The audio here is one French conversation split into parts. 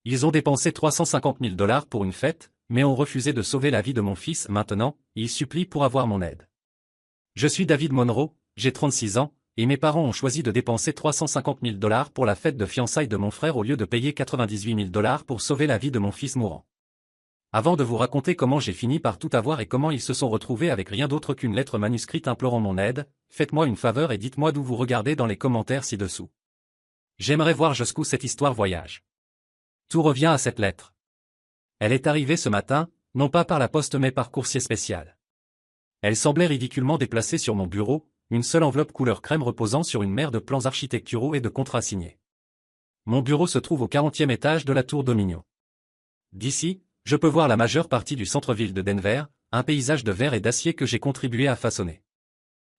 Ils ont dépensé 350 000 $ pour une fête, mais ont refusé de sauver la vie de mon fils. Maintenant, ils supplient pour avoir mon aide. Je suis David Monroe, j'ai 36 ans, et mes parents ont choisi de dépenser 350 000 $ pour la fête de fiançailles de mon frère au lieu de payer 98 000 $ pour sauver la vie de mon fils mourant. Avant de vous raconter comment j'ai fini par tout avoir et comment ils se sont retrouvés avec rien d'autre qu'une lettre manuscrite implorant mon aide, faites-moi une faveur et dites-moi d'où vous regardez dans les commentaires ci-dessous. J'aimerais voir jusqu'où cette histoire voyage. Tout revient à cette lettre. Elle est arrivée ce matin, non pas par la poste mais par coursier spécial. Elle semblait ridiculement déplacée sur mon bureau, une seule enveloppe couleur crème reposant sur une mer de plans architecturaux et de contrats signés. Mon bureau se trouve au 40e étage de la tour Dominion. D'ici, je peux voir la majeure partie du centre-ville de Denver, un paysage de verre et d'acier que j'ai contribué à façonner.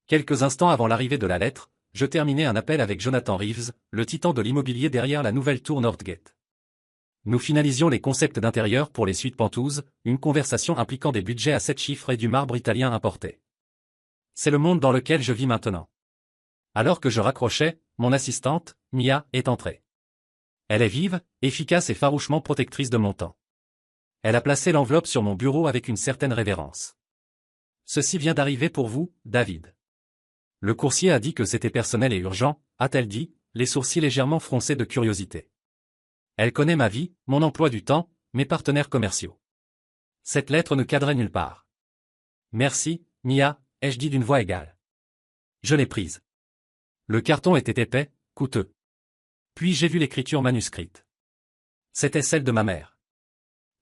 Quelques instants avant l'arrivée de la lettre, je terminais un appel avec Jonathan Reeves, le titan de l'immobilier derrière la nouvelle tour Northgate. Nous finalisions les concepts d'intérieur pour les suites Penthouse, une conversation impliquant des budgets à 7 chiffres et du marbre italien importé. C'est le monde dans lequel je vis maintenant. Alors que je raccrochais, mon assistante, Mia, est entrée. Elle est vive, efficace et farouchement protectrice de mon temps. Elle a placé l'enveloppe sur mon bureau avec une certaine révérence. Ceci vient d'arriver pour vous, David. Le coursier a dit que c'était personnel et urgent, a-t-elle dit, les sourcils légèrement froncés de curiosité. Elle connaît ma vie, mon emploi du temps, mes partenaires commerciaux. Cette lettre ne cadrait nulle part. Merci, Mia, ai-je dit d'une voix égale. Je l'ai prise. Le carton était épais, coûteux. Puis j'ai vu l'écriture manuscrite. C'était celle de ma mère.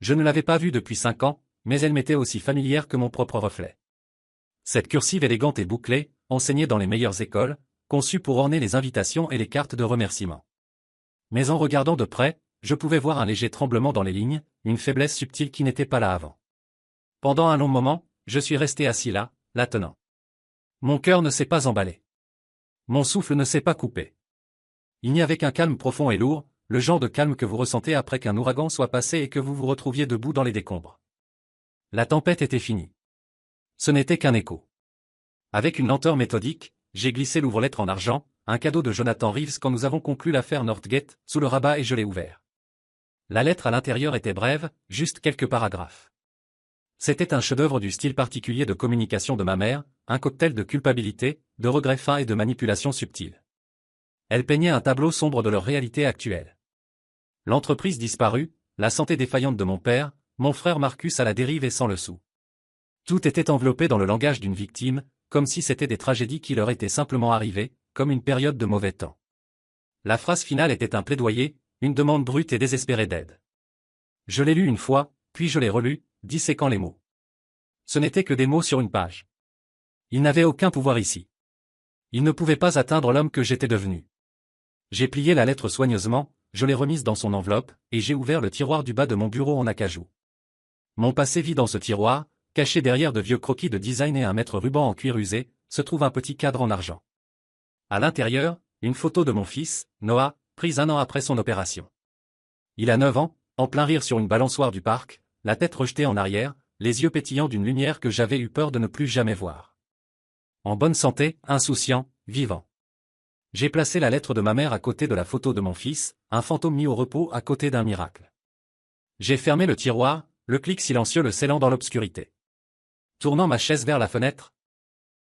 Je ne l'avais pas vue depuis 5 ans, mais elle m'était aussi familière que mon propre reflet. Cette cursive élégante et bouclée, enseignée dans les meilleures écoles, conçue pour orner les invitations et les cartes de remerciement. Mais en regardant de près, je pouvais voir un léger tremblement dans les lignes, une faiblesse subtile qui n'était pas là avant. Pendant un long moment, je suis resté assis là, la tenant. Mon cœur ne s'est pas emballé. Mon souffle ne s'est pas coupé. Il n'y avait qu'un calme profond et lourd, le genre de calme que vous ressentez après qu'un ouragan soit passé et que vous vous retrouviez debout dans les décombres. La tempête était finie. Ce n'était qu'un écho. Avec une lenteur méthodique, j'ai glissé l'ouvre-lettre en argent, un cadeau de Jonathan Reeves quand nous avons conclu l'affaire Northgate, sous le rabat et je l'ai ouvert. La lettre à l'intérieur était brève, juste quelques paragraphes. C'était un chef-d'œuvre du style particulier de communication de ma mère, un cocktail de culpabilité, de regrets fins et de manipulation subtile. Elle peignait un tableau sombre de leur réalité actuelle. L'entreprise disparue, la santé défaillante de mon père, mon frère Marcus à la dérive et sans le sou. Tout était enveloppé dans le langage d'une victime, comme si c'était des tragédies qui leur étaient simplement arrivées, comme une période de mauvais temps. La phrase finale était un plaidoyer, une demande brute et désespérée d'aide. Je l'ai lu une fois, puis je l'ai relu, disséquant les mots. Ce n'étaient que des mots sur une page. Ils n'avaient aucun pouvoir ici. Ils ne pouvaient pas atteindre l'homme que j'étais devenu. J'ai plié la lettre soigneusement, je l'ai remise dans son enveloppe, et j'ai ouvert le tiroir du bas de mon bureau en acajou. Mon passé vit dans ce tiroir, caché derrière de vieux croquis de design et un mètre ruban en cuir usé, se trouve un petit cadre en argent. À l'intérieur, une photo de mon fils, Noah, prise 1 an après son opération. Il a 9 ans, en plein rire sur une balançoire du parc, la tête rejetée en arrière, les yeux pétillants d'une lumière que j'avais eu peur de ne plus jamais voir. En bonne santé, insouciant, vivant. J'ai placé la lettre de ma mère à côté de la photo de mon fils, un fantôme mis au repos à côté d'un miracle. J'ai fermé le tiroir, le clic silencieux le scellant dans l'obscurité. Tournant ma chaise vers la fenêtre,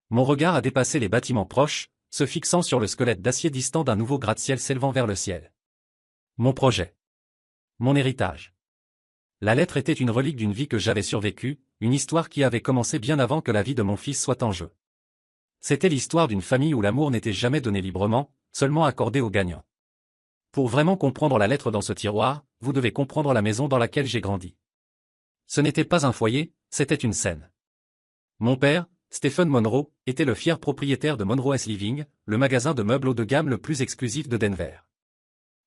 mon regard a dépassé les bâtiments proches, se fixant sur le squelette d'acier distant d'un nouveau gratte-ciel s'élevant vers le ciel. Mon projet. Mon héritage. La lettre était une relique d'une vie que j'avais survécue, une histoire qui avait commencé bien avant que la vie de mon fils soit en jeu. C'était l'histoire d'une famille où l'amour n'était jamais donné librement, seulement accordé aux gagnants. Pour vraiment comprendre la lettre dans ce tiroir, vous devez comprendre la maison dans laquelle j'ai grandi. Ce n'était pas un foyer, c'était une scène. Mon père, Stephen Monroe, était le fier propriétaire de Monroe's Living, le magasin de meubles haut de gamme le plus exclusif de Denver.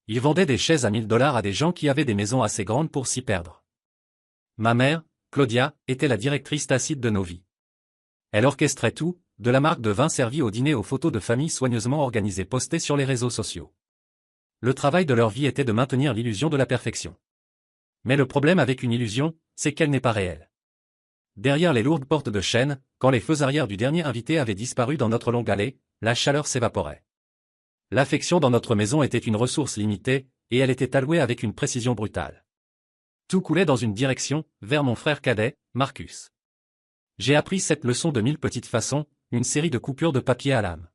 Il vendait des chaises à 1 000 $ à des gens qui avaient des maisons assez grandes pour s'y perdre. Ma mère, Claudia, était la directrice tacite de nos vies. Elle orchestrait tout, de la marque de vin servie au dîner aux photos de famille soigneusement organisées postées sur les réseaux sociaux. Le travail de leur vie était de maintenir l'illusion de la perfection. Mais le problème avec une illusion, c'est qu'elle n'est pas réelle. Derrière les lourdes portes de chêne, quand les feux arrière du dernier invité avaient disparu dans notre longue allée, la chaleur s'évaporait. L'affection dans notre maison était une ressource limitée, et elle était allouée avec une précision brutale. Tout coulait dans une direction, vers mon frère cadet, Marcus. J'ai appris cette leçon de 1000 petites façons, une série de coupures de papier à lame.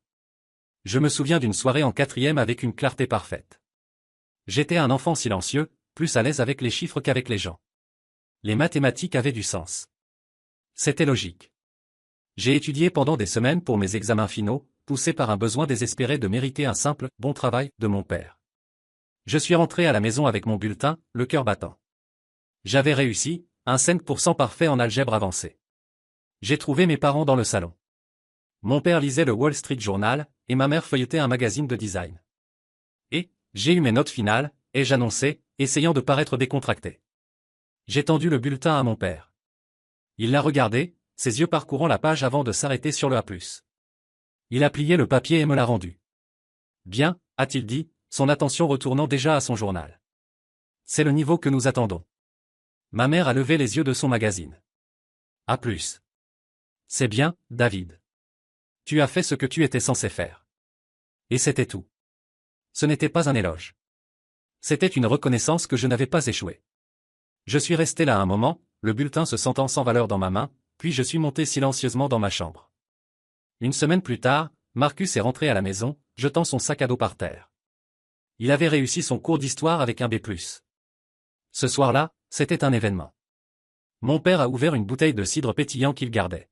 Je me souviens d'une soirée en 4e avec une clarté parfaite. J'étais un enfant silencieux, plus à l'aise avec les chiffres qu'avec les gens. Les mathématiques avaient du sens. C'était logique. J'ai étudié pendant des semaines pour mes examens finaux, poussé par un besoin désespéré de mériter un simple « bon travail » de mon père. Je suis rentré à la maison avec mon bulletin, le cœur battant. J'avais réussi, un 5% parfait en algèbre avancée. J'ai trouvé mes parents dans le salon. Mon père lisait le Wall Street Journal, et ma mère feuilletait un magazine de design. Et, j'ai eu mes notes finales, ai-je annoncé, essayant de paraître décontracté. J'ai tendu le bulletin à mon père. Il l'a regardé, ses yeux parcourant la page avant de s'arrêter sur le A+. Il a plié le papier et me l'a rendu. Bien, a-t-il dit, son attention retournant déjà à son journal. C'est le niveau que nous attendons. Ma mère a levé les yeux de son magazine. A+. C'est bien, David. Tu as fait ce que tu étais censé faire. Et c'était tout. Ce n'était pas un éloge. C'était une reconnaissance que je n'avais pas échoué. Je suis resté là un moment, le bulletin se sentant sans valeur dans ma main, puis je suis monté silencieusement dans ma chambre. Une semaine plus tard, Marcus est rentré à la maison, jetant son sac à dos par terre. Il avait réussi son cours d'histoire avec un B+. Ce soir-là, c'était un événement. Mon père a ouvert une bouteille de cidre pétillant qu'il gardait.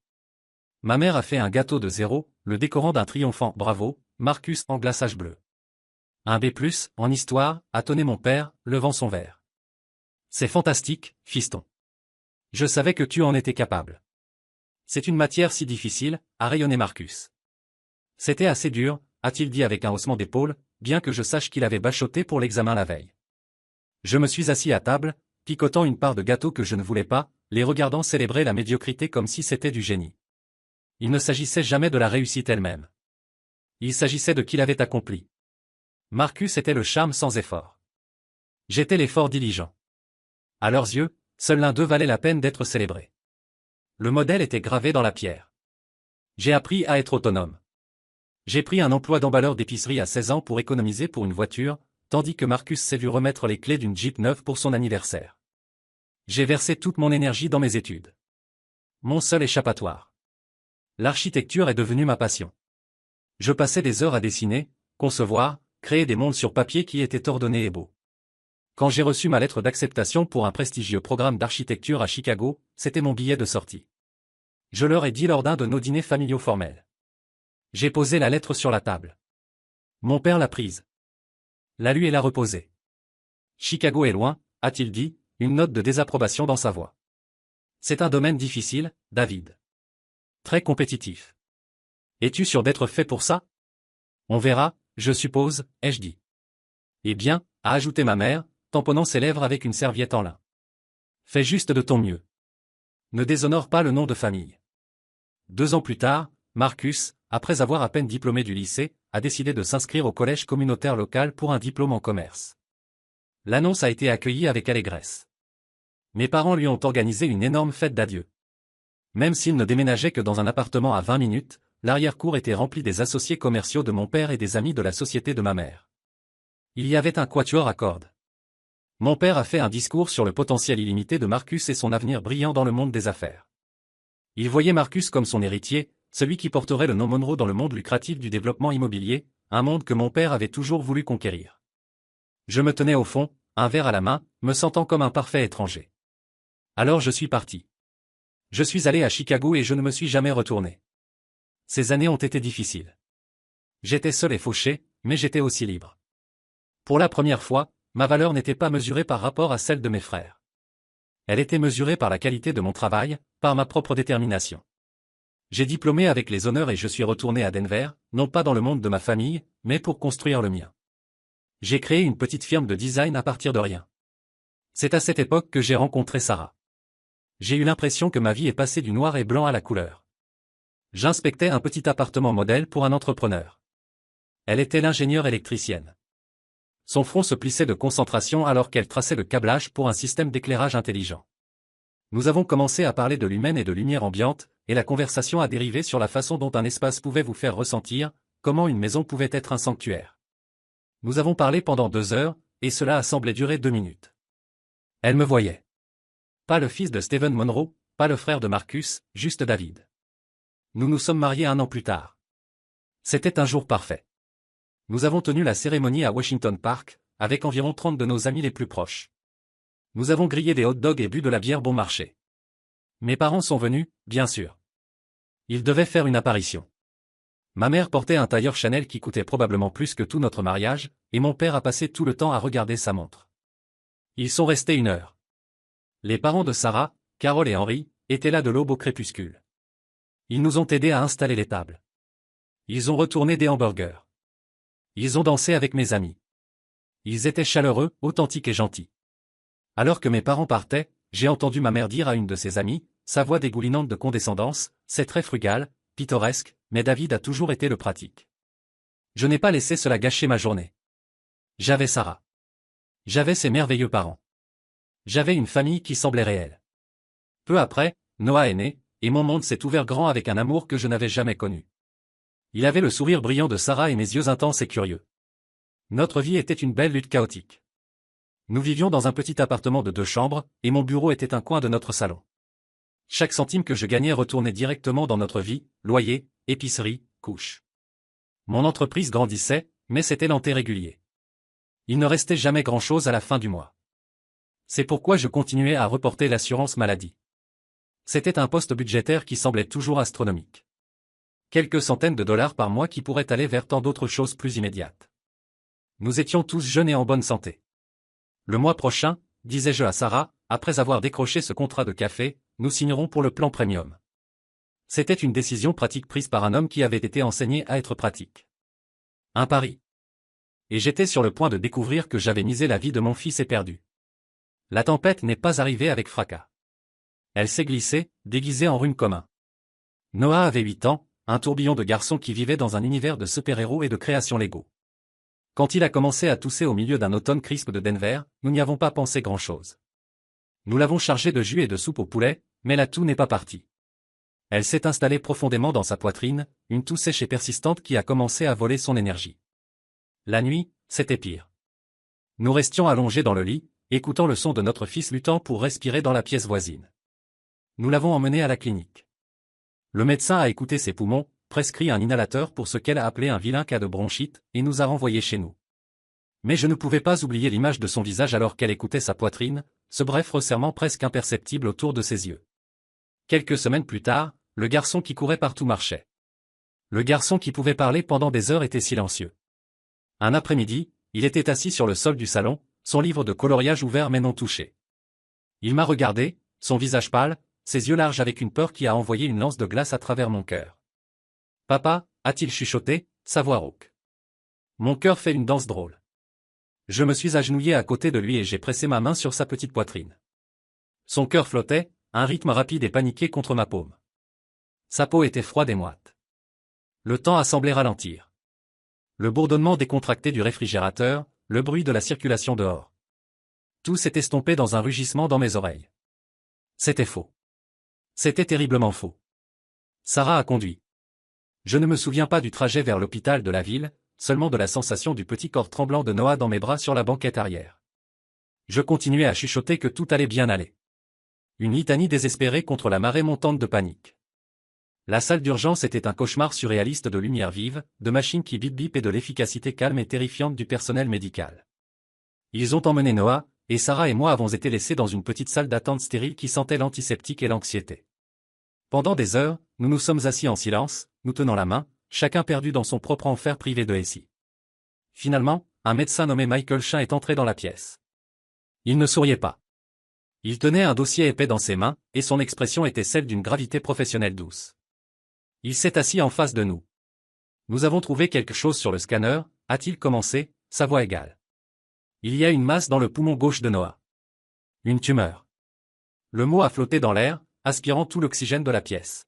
Ma mère a fait un gâteau de 0, le décorant d'un triomphant « Bravo, Marcus » en glaçage bleu. Un B+, en histoire, a tonné mon père, levant son verre. C'est fantastique, fiston. Je savais que tu en étais capable. C'est une matière si difficile, a rayonné Marcus. C'était assez dur, a-t-il dit avec un haussement d'épaule, bien que je sache qu'il avait bachoté pour l'examen la veille. Je me suis assis à table, picotant une part de gâteau que je ne voulais pas, les regardant célébrer la médiocrité comme si c'était du génie. Il ne s'agissait jamais de la réussite elle-même. Il s'agissait de qui l'avait accompli. Marcus était le charme sans effort. J'étais l'effort diligent. À leurs yeux, seul l'un d'eux valait la peine d'être célébré. Le modèle était gravé dans la pierre. J'ai appris à être autonome. J'ai pris un emploi d'emballeur d'épicerie à 16 ans pour économiser pour une voiture, tandis que Marcus s'est vu remettre les clés d'une Jeep neuve pour son anniversaire. J'ai versé toute mon énergie dans mes études. Mon seul échappatoire. L'architecture est devenue ma passion. Je passais des heures à dessiner, concevoir, créer des mondes sur papier qui étaient ordonnés et beaux. Quand j'ai reçu ma lettre d'acceptation pour un prestigieux programme d'architecture à Chicago, c'était mon billet de sortie. Je leur ai dit lors d'un de nos dîners familiaux formels. J'ai posé la lettre sur la table. Mon père l'a prise. L'a lue et l'a reposée. Chicago est loin, a-t-il dit, une note de désapprobation dans sa voix. C'est un domaine difficile, David. Très compétitif. Es-tu sûr d'être fait pour ça? On verra, je suppose, ai-je dit. Eh bien, a ajouté ma mère, tamponnant ses lèvres avec une serviette en lin. Fais juste de ton mieux. Ne déshonore pas le nom de famille. 2 ans plus tard, Marcus, après avoir à peine diplômé du lycée, a décidé de s'inscrire au collège communautaire local pour un diplôme en commerce. L'annonce a été accueillie avec allégresse. Mes parents lui ont organisé une énorme fête d'adieu. Même s'il ne déménageait que dans un appartement à 20 minutes, l'arrière-cour était remplie des associés commerciaux de mon père et des amis de la société de ma mère. Il y avait un quatuor à cordes. Mon père a fait un discours sur le potentiel illimité de Marcus et son avenir brillant dans le monde des affaires. Il voyait Marcus comme son héritier, celui qui porterait le nom Monroe dans le monde lucratif du développement immobilier, un monde que mon père avait toujours voulu conquérir. Je me tenais au fond, un verre à la main, me sentant comme un parfait étranger. Alors je suis parti. Je suis allé à Chicago et je ne me suis jamais retourné. Ces années ont été difficiles. J'étais seul et fauché, mais j'étais aussi libre. Pour la première fois, ma valeur n'était pas mesurée par rapport à celle de mes frères. Elle était mesurée par la qualité de mon travail, par ma propre détermination. J'ai diplômé avec les honneurs et je suis retourné à Denver, non pas dans le monde de ma famille, mais pour construire le mien. J'ai créé une petite firme de design à partir de rien. C'est à cette époque que j'ai rencontré Sarah. J'ai eu l'impression que ma vie est passée du noir et blanc à la couleur. J'inspectais un petit appartement modèle pour un entrepreneur. Elle était l'ingénieure électricienne. Son front se plissait de concentration alors qu'elle traçait le câblage pour un système d'éclairage intelligent. Nous avons commencé à parler de l'humaine et de lumière ambiante, et la conversation a dérivé sur la façon dont un espace pouvait vous faire ressentir, comment une maison pouvait être un sanctuaire. Nous avons parlé pendant 2 heures, et cela a semblé durer 2 minutes. Elle me voyait. Pas le fils de Stephen Monroe, pas le frère de Marcus, juste David. Nous nous sommes mariés 1 an plus tard. C'était un jour parfait. Nous avons tenu la cérémonie à Washington Park, avec environ 30 de nos amis les plus proches. Nous avons grillé des hot dogs et bu de la bière bon marché. Mes parents sont venus, bien sûr. Ils devaient faire une apparition. Ma mère portait un tailleur Chanel qui coûtait probablement plus que tout notre mariage, et mon père a passé tout le temps à regarder sa montre. Ils sont restés 1 heure. Les parents de Sarah, Carol et Henry, étaient là de l'aube au crépuscule. Ils nous ont aidés à installer les tables. Ils ont retourné des hamburgers. Ils ont dansé avec mes amis. Ils étaient chaleureux, authentiques et gentils. Alors que mes parents partaient, j'ai entendu ma mère dire à une de ses amies, sa voix dégoulinante de condescendance, « C'est très frugal, pittoresque, mais David a toujours été le pratique. » Je n'ai pas laissé cela gâcher ma journée. J'avais Sarah. J'avais ses merveilleux parents. J'avais une famille qui semblait réelle. Peu après, Noah est né, et mon monde s'est ouvert grand avec un amour que je n'avais jamais connu. Il avait le sourire brillant de Sarah et mes yeux intenses et curieux. Notre vie était une belle lutte chaotique. Nous vivions dans un petit appartement de 2 chambres, et mon bureau était un coin de notre salon. Chaque centime que je gagnais retournait directement dans notre vie, loyer, épicerie, couche. Mon entreprise grandissait, mais c'était lent et régulier. Il ne restait jamais grand-chose à la fin du mois. C'est pourquoi je continuais à reporter l'assurance maladie. C'était un poste budgétaire qui semblait toujours astronomique. Quelques centaines de dollars par mois qui pourraient aller vers tant d'autres choses plus immédiates. Nous étions tous jeunes et en bonne santé. Le mois prochain, disais-je à Sarah, après avoir décroché ce contrat de café, nous signerons pour le plan premium. C'était une décision pratique prise par un homme qui avait été enseigné à être pratique. Un pari. Et j'étais sur le point de découvrir que j'avais misé la vie de mon fils éperdue. La tempête n'est pas arrivée avec fracas. Elle s'est glissée, déguisée en rhume commun. Noah avait 8 ans, un tourbillon de garçon qui vivait dans un univers de super-héros et de créations Lego. Quand il a commencé à tousser au milieu d'un automne crisp de Denver, nous n'y avons pas pensé grand-chose. Nous l'avons chargé de jus et de soupe au poulet, mais la toux n'est pas partie. Elle s'est installée profondément dans sa poitrine, une toux sèche et persistante qui a commencé à voler son énergie. La nuit, c'était pire. Nous restions allongés dans le lit, écoutant le son de notre fils luttant pour respirer dans la pièce voisine. Nous l'avons emmené à la clinique. Le médecin a écouté ses poumons, prescrit un inhalateur pour ce qu'elle a appelé un vilain cas de bronchite, et nous a renvoyés chez nous. Mais je ne pouvais pas oublier l'image de son visage alors qu'elle écoutait sa poitrine, ce bref resserrement presque imperceptible autour de ses yeux. Quelques semaines plus tard, le garçon qui courait partout marchait. Le garçon qui pouvait parler pendant des heures était silencieux. Un après-midi, il était assis sur le sol du salon, son livre de coloriage ouvert mais non touché. Il m'a regardé, son visage pâle, ses yeux larges avec une peur qui a envoyé une lance de glace à travers mon cœur. « Papa » a-t-il chuchoté, sa voix rauque. Mon cœur fait une danse drôle. Je me suis agenouillé à côté de lui et j'ai pressé ma main sur sa petite poitrine. Son cœur flottait, un rythme rapide et paniqué contre ma paume. Sa peau était froide et moite. Le temps a semblé ralentir. Le bourdonnement décontracté du réfrigérateur, le bruit de la circulation dehors. Tout s'est estompé dans un rugissement dans mes oreilles. C'était faux. C'était terriblement faux. Sarah a conduit. Je ne me souviens pas du trajet vers l'hôpital de la ville, seulement de la sensation du petit corps tremblant de Noah dans mes bras sur la banquette arrière. Je continuais à chuchoter que tout allait bien aller. Une litanie désespérée contre la marée montante de panique. La salle d'urgence était un cauchemar surréaliste de lumière vive, de machines qui bip-bip et de l'efficacité calme et terrifiante du personnel médical. Ils ont emmené Noah, et Sarah et moi avons été laissés dans une petite salle d'attente stérile qui sentait l'antiseptique et l'anxiété. Pendant des heures, nous nous sommes assis en silence, nous tenant la main, chacun perdu dans son propre enfer privé de SI. Finalement, un médecin nommé Michael Chin est entré dans la pièce. Il ne souriait pas. Il tenait un dossier épais dans ses mains, et son expression était celle d'une gravité professionnelle douce. Il s'est assis en face de nous. Nous avons trouvé quelque chose sur le scanner, a-t-il commencé, sa voix égale. Il y a une masse dans le poumon gauche de Noah. Une tumeur. Le mot a flotté dans l'air, aspirant tout l'oxygène de la pièce.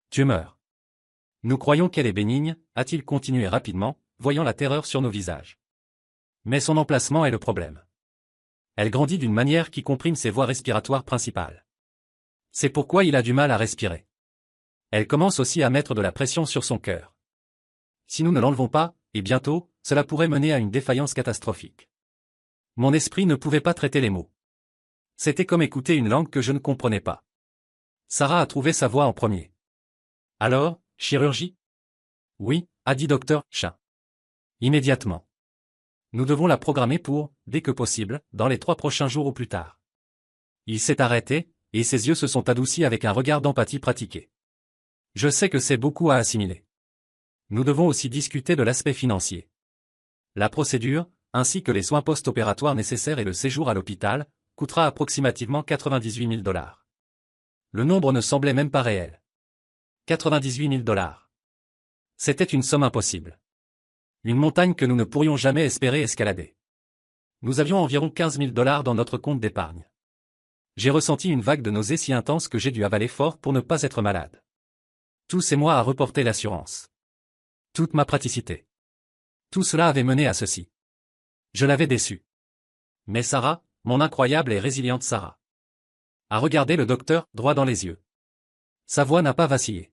Tumeur. Nous croyons qu'elle est bénigne, a-t-il continué rapidement, voyant la terreur sur nos visages. Mais son emplacement est le problème. Elle grandit d'une manière qui comprime ses voies respiratoires principales. C'est pourquoi il a du mal à respirer. Elle commence aussi à mettre de la pression sur son cœur. Si nous ne l'enlevons pas, et bientôt, cela pourrait mener à une défaillance catastrophique. Mon esprit ne pouvait pas traiter les mots. C'était comme écouter une langue que je ne comprenais pas. Sarah a trouvé sa voix en premier. Alors, chirurgie? Oui, a dit Dr. Chin. Immédiatement. Nous devons la programmer pour, dès que possible, dans les 3 prochains jours au plus tard. Il s'est arrêté, et ses yeux se sont adoucis avec un regard d'empathie pratiqué. Je sais que c'est beaucoup à assimiler. Nous devons aussi discuter de l'aspect financier. La procédure, ainsi que les soins post-opératoires nécessaires et le séjour à l'hôpital, coûtera approximativement 98 000 $. Le nombre ne semblait même pas réel. 98 000 $. C'était une somme impossible. Une montagne que nous ne pourrions jamais espérer escalader. Nous avions environ 15 000 $ dans notre compte d'épargne. J'ai ressenti une vague de nausées si intense que j'ai dû avaler fort pour ne pas être malade. Tous ces mois à reporter l'assurance. Toute ma praticité. Tout cela avait mené à ceci. Je l'avais déçu. Mais Sarah, mon incroyable et résiliente Sarah, a regardé le docteur droit dans les yeux. Sa voix n'a pas vacillé.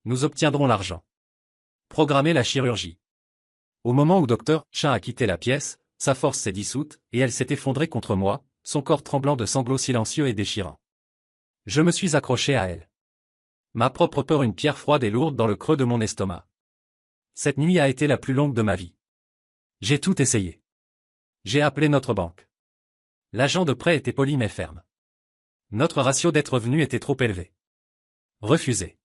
Nous obtiendrons l'argent. Programmer la chirurgie. Au moment où Dr. Chin a quitté la pièce, sa force s'est dissoute, et elle s'est effondrée contre moi, son corps tremblant de sanglots silencieux et déchirants. Je me suis accroché à elle. Ma propre peur, une pierre froide et lourde dans le creux de mon estomac. Cette nuit a été la plus longue de ma vie. J'ai tout essayé. J'ai appelé notre banque. L'agent de prêt était poli mais ferme. Notre ratio d'être revenu était trop élevé. Refusé.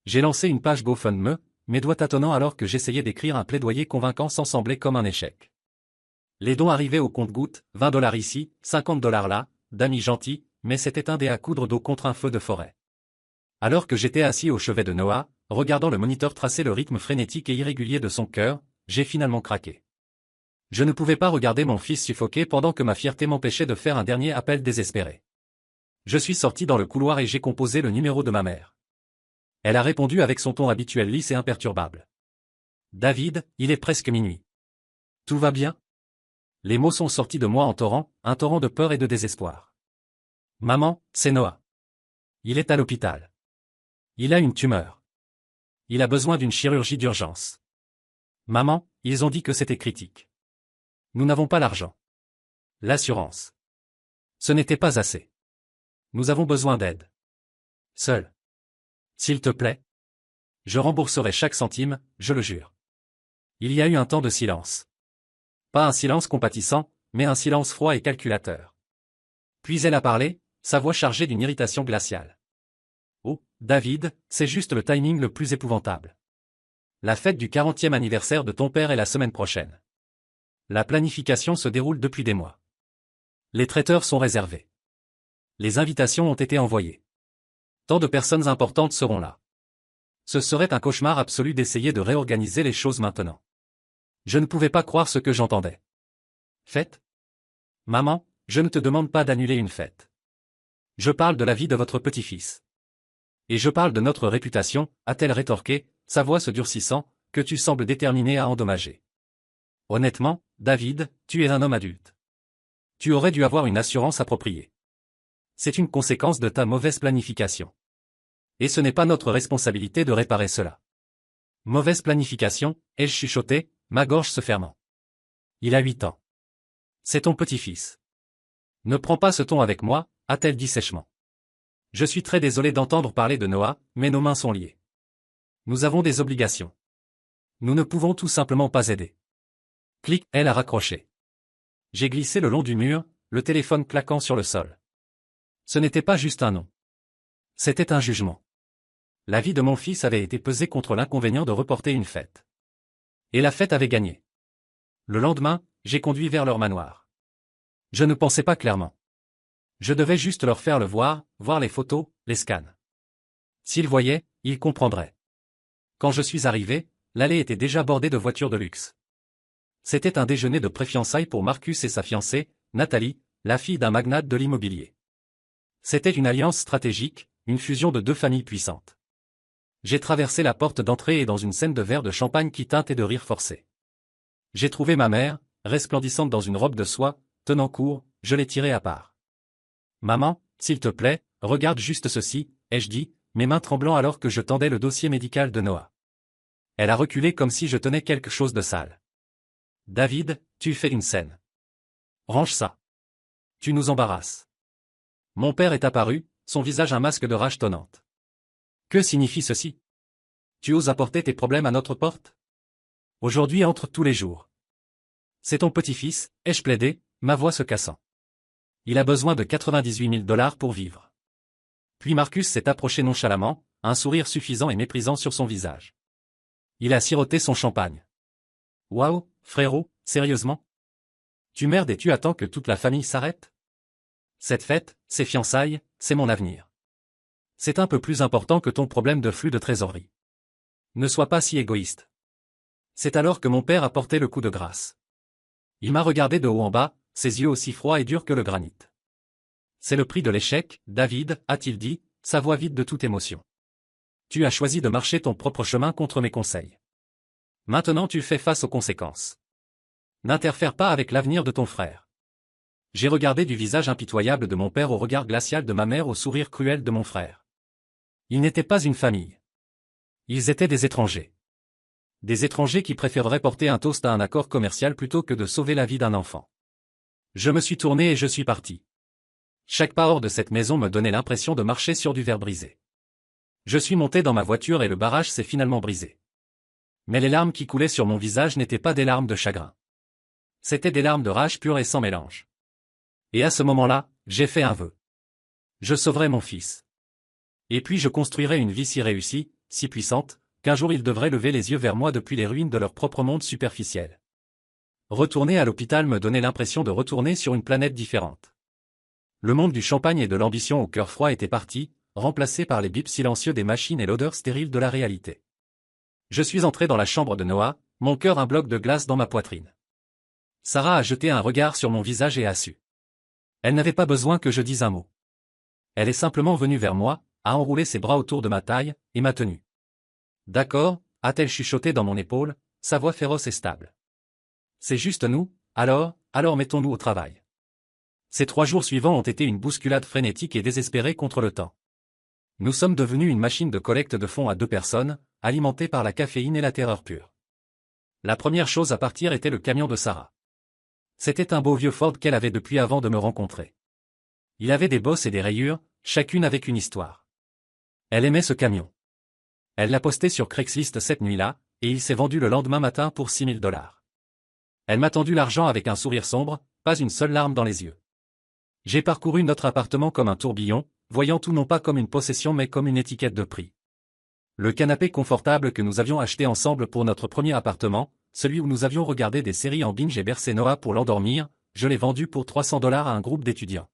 J'ai lancé une page GoFundMe, mes doigts tâtonnant alors que j'essayais d'écrire un plaidoyer convaincant sans sembler comme un échec. Les dons arrivaient au compte-gouttes, 20 $ ici, 50 $ là, d'amis gentils, mais c'était un dé à coudre d'eau contre un feu de forêt. Alors que j'étais assis au chevet de Noah, regardant le moniteur tracer le rythme frénétique et irrégulier de son cœur, j'ai finalement craqué. Je ne pouvais pas regarder mon fils suffoquer pendant que ma fierté m'empêchait de faire un dernier appel désespéré. Je suis sorti dans le couloir et j'ai composé le numéro de ma mère. Elle a répondu avec son ton habituel lisse et imperturbable. David, il est presque minuit. Tout va bien? Les mots sont sortis de moi en torrent, un torrent de peur et de désespoir. Maman, c'est Noah. Il est à l'hôpital. Il a une tumeur. Il a besoin d'une chirurgie d'urgence. Maman, ils ont dit que c'était critique. Nous n'avons pas l'argent. L'assurance. Ce n'était pas assez. Nous avons besoin d'aide. Seul. S'il te plaît. Je rembourserai chaque centime, je le jure. Il y a eu un temps de silence. Pas un silence compatissant, mais un silence froid et calculateur. Puis elle a parlé, sa voix chargée d'une irritation glaciale. Oh, David, c'est juste le timing le plus épouvantable. La fête du 40e anniversaire de ton père est la semaine prochaine. La planification se déroule depuis des mois. Les traiteurs sont réservés. Les invitations ont été envoyées. Tant de personnes importantes seront là. Ce serait un cauchemar absolu d'essayer de réorganiser les choses maintenant. Je ne pouvais pas croire ce que j'entendais. Fête? Maman, je ne te demande pas d'annuler une fête. Je parle de la vie de votre petit-fils. Et je parle de notre réputation, a-t-elle rétorqué, sa voix se durcissant, que tu sembles déterminé à endommager. Honnêtement, David, tu es un homme adulte. Tu aurais dû avoir une assurance appropriée. C'est une conséquence de ta mauvaise planification. Et ce n'est pas notre responsabilité de réparer cela. Mauvaise planification, ai-je chuchoté, ma gorge se fermant. Il a 8 ans. C'est ton petit-fils. Ne prends pas ce ton avec moi, a-t-elle dit sèchement. Je suis très désolé d'entendre parler de Noah, mais nos mains sont liées. Nous avons des obligations. Nous ne pouvons tout simplement pas aider. Clic, elle a raccroché. J'ai glissé le long du mur, le téléphone claquant sur le sol. Ce n'était pas juste un nom. C'était un jugement. La vie de mon fils avait été pesée contre l'inconvénient de reporter une fête. Et la fête avait gagné. Le lendemain, j'ai conduit vers leur manoir. Je ne pensais pas clairement. Je devais juste leur faire le voir les photos, les scans. S'ils voyaient, ils comprendraient. Quand je suis arrivé, l'allée était déjà bordée de voitures de luxe. C'était un déjeuner de pré-fiançailles pour Marcus et sa fiancée, Nathalie, la fille d'un magnate de l'immobilier. C'était une alliance stratégique, une fusion de deux familles puissantes. J'ai traversé la porte d'entrée et dans une scène de verre de champagne qui teintait de rire forcé. J'ai trouvé ma mère, resplendissante dans une robe de soie, tenant court, je l'ai tirée à part. Maman, s'il te plaît, regarde juste ceci, ai-je dit, mes mains tremblant alors que je tendais le dossier médical de Noah. Elle a reculé comme si je tenais quelque chose de sale. David, tu fais une scène. Range ça. Tu nous embarrasses. Mon père est apparu, son visage un masque de rage tonnante. Que signifie ceci? Tu oses apporter tes problèmes à notre porte? Aujourd'hui entre tous les jours. C'est ton petit-fils, ai-je plaidé, ma voix se cassant. Il a besoin de 98 000 dollars pour vivre. Puis Marcus s'est approché nonchalamment, un sourire suffisant et méprisant sur son visage. Il a siroté son champagne. Waouh, frérot, sérieusement? Tu merdes et tu attends que toute la famille s'arrête? Cette fête, ces fiançailles, c'est mon avenir. C'est un peu plus important que ton problème de flux de trésorerie. Ne sois pas si égoïste. C'est alors que mon père a porté le coup de grâce. Il m'a regardé de haut en bas, ses yeux aussi froids et durs que le granit. C'est le prix de l'échec, David, a-t-il dit, sa voix vide de toute émotion. Tu as choisi de marcher ton propre chemin contre mes conseils. Maintenant tu fais face aux conséquences. N'interfère pas avec l'avenir de ton frère. J'ai regardé du visage impitoyable de mon père au regard glacial de ma mère au sourire cruel de mon frère. Ils n'étaient pas une famille. Ils étaient des étrangers. Des étrangers qui préféreraient porter un toast à un accord commercial plutôt que de sauver la vie d'un enfant. Je me suis tourné et je suis parti. Chaque pas hors de cette maison me donnait l'impression de marcher sur du verre brisé. Je suis monté dans ma voiture et le barrage s'est finalement brisé. Mais les larmes qui coulaient sur mon visage n'étaient pas des larmes de chagrin. C'étaient des larmes de rage pure et sans mélange. Et à ce moment-là, j'ai fait un vœu. Je sauverai mon fils. Et puis je construirai une vie si réussie, si puissante, qu'un jour ils devraient lever les yeux vers moi depuis les ruines de leur propre monde superficiel. Retourner à l'hôpital me donnait l'impression de retourner sur une planète différente. Le monde du champagne et de l'ambition au cœur froid était parti, remplacé par les bips silencieux des machines et l'odeur stérile de la réalité. Je suis entré dans la chambre de Noah, mon cœur un bloc de glace dans ma poitrine. Sarah a jeté un regard sur mon visage et a su. Elle n'avait pas besoin que je dise un mot. Elle est simplement venue vers moi, a enroulé ses bras autour de ma taille, et m'a tenu. D'accord, a-t-elle chuchoté dans mon épaule, sa voix féroce et stable. C'est juste nous, alors mettons-nous au travail. Ces 3 jours suivants ont été une bousculade frénétique et désespérée contre le temps. Nous sommes devenus une machine de collecte de fonds à 2 personnes, alimentée par la caféine et la terreur pure. La première chose à partir était le camion de Sarah. C'était un beau vieux Ford qu'elle avait depuis avant de me rencontrer. Il avait des bosses et des rayures, chacune avec une histoire. Elle aimait ce camion. Elle l'a posté sur Craigslist cette nuit-là, et il s'est vendu le lendemain matin pour 6 000 dollars. Elle m'a tendu l'argent avec un sourire sombre, pas une seule larme dans les yeux. J'ai parcouru notre appartement comme un tourbillon, voyant tout non pas comme une possession mais comme une étiquette de prix. Le canapé confortable que nous avions acheté ensemble pour notre premier appartement, celui où nous avions regardé des séries en binge et bercé Noah pour l'endormir, je l'ai vendu pour 300 dollars à un groupe d'étudiants.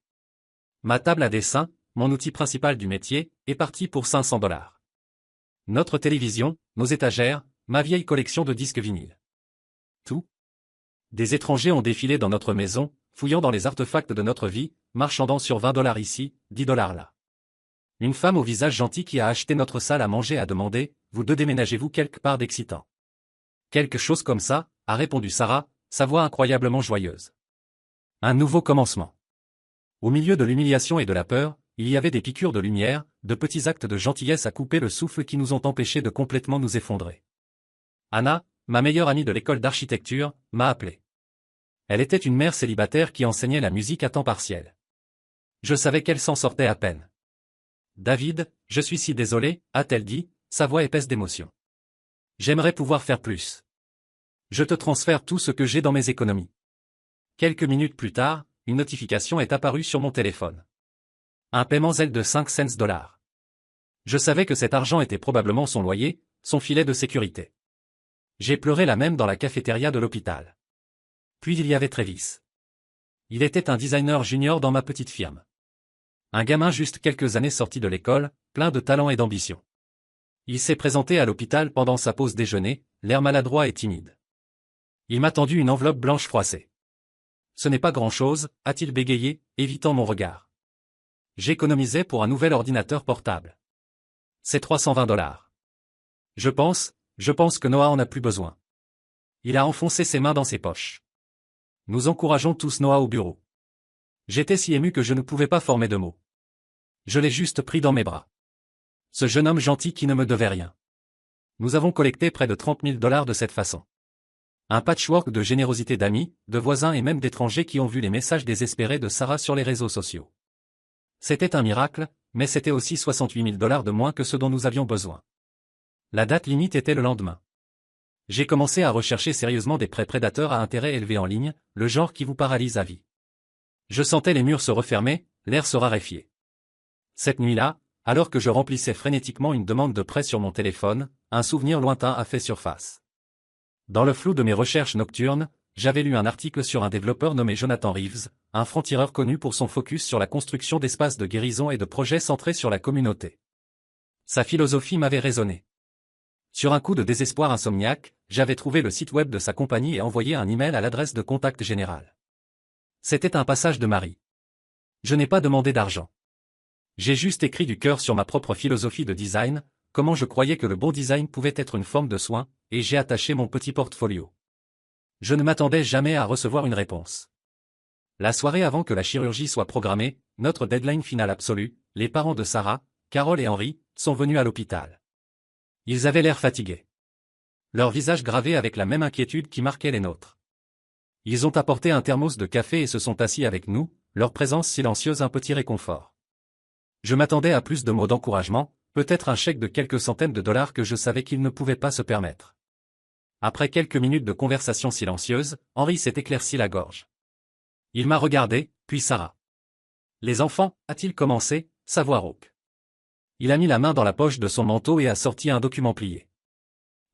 Ma table à dessin, mon outil principal du métier, est parti pour 500 dollars. Notre télévision, nos étagères, ma vieille collection de disques vinyles. Tout. Des étrangers ont défilé dans notre maison, fouillant dans les artefacts de notre vie, marchandant sur 20 dollars ici, 10 dollars là. Une femme au visage gentil qui a acheté notre salle à manger a demandé, vous deux déménagez-vous quelque part d'excitant? Quelque chose comme ça, a répondu Sarah, sa voix incroyablement joyeuse. Un nouveau commencement. Au milieu de l'humiliation et de la peur, il y avait des piqûres de lumière, de petits actes de gentillesse à couper le souffle qui nous ont empêchés de complètement nous effondrer. Anna, ma meilleure amie de l'école d'architecture, m'a appelé. Elle était une mère célibataire qui enseignait la musique à temps partiel. Je savais qu'elle s'en sortait à peine. David, je suis si désolé, a-t-elle dit, sa voix épaisse d'émotion. J'aimerais pouvoir faire plus. Je te transfère tout ce que j'ai dans mes économies. Quelques minutes plus tard, une notification est apparue sur mon téléphone. Un paiement Zelle de 5 cents dollars. Je savais que cet argent était probablement son loyer, son filet de sécurité. J'ai pleuré là même dans la cafétéria de l'hôpital. Puis il y avait Travis. Il était un designer junior dans ma petite firme. Un gamin juste quelques années sorti de l'école, plein de talent et d'ambition. Il s'est présenté à l'hôpital pendant sa pause déjeuner, l'air maladroit et timide. Il m'a tendu une enveloppe blanche froissée. Ce n'est pas grand-chose, a-t-il bégayé, évitant mon regard. J'économisais pour un nouvel ordinateur portable. C'est 320 dollars. Je pense que Noah en a plus besoin. Il a enfoncé ses mains dans ses poches. Nous encourageons tous Noah au bureau. J'étais si ému que je ne pouvais pas former de mots. Je l'ai juste pris dans mes bras. Ce jeune homme gentil qui ne me devait rien. Nous avons collecté près de 30 000 dollars de cette façon. Un patchwork de générosité d'amis, de voisins et même d'étrangers qui ont vu les messages désespérés de Sarah sur les réseaux sociaux. C'était un miracle, mais c'était aussi 68 000 $ de moins que ce dont nous avions besoin. La date limite était le lendemain. J'ai commencé à rechercher sérieusement des prêts prédateurs à intérêt élevé en ligne, le genre qui vous paralyse à vie. Je sentais les murs se refermer, l'air se raréfier. Cette nuit-là, alors que je remplissais frénétiquement une demande de prêt sur mon téléphone, un souvenir lointain a fait surface. Dans le flou de mes recherches nocturnes, j'avais lu un article sur un développeur nommé Jonathan Reeves, un franc-tireur connu pour son focus sur la construction d'espaces de guérison et de projets centrés sur la communauté. Sa philosophie m'avait résonné. Sur un coup de désespoir insomniaque, j'avais trouvé le site web de sa compagnie et envoyé un email à l'adresse de contact général. C'était un passage de Marie. Je n'ai pas demandé d'argent. J'ai juste écrit du cœur sur ma propre philosophie de design, comment je croyais que le bon design pouvait être une forme de soin, et j'ai attaché mon petit portfolio. Je ne m'attendais jamais à recevoir une réponse. La soirée avant que la chirurgie soit programmée, notre deadline finale absolue, les parents de Sarah, Carole et Henri, sont venus à l'hôpital. Ils avaient l'air fatigués. Leurs visages gravés avec la même inquiétude qui marquait les nôtres. Ils ont apporté un thermos de café et se sont assis avec nous, leur présence silencieuse un petit réconfort. Je m'attendais à plus de mots d'encouragement, peut-être un chèque de quelques centaines de dollars que je savais qu'ils ne pouvaient pas se permettre. Après quelques minutes de conversation silencieuse, Henri s'est éclairci la gorge. Il m'a regardé, puis Sarah. Les enfants, a-t-il commencé, sa voix rauque. Il a mis la main dans la poche de son manteau et a sorti un document plié.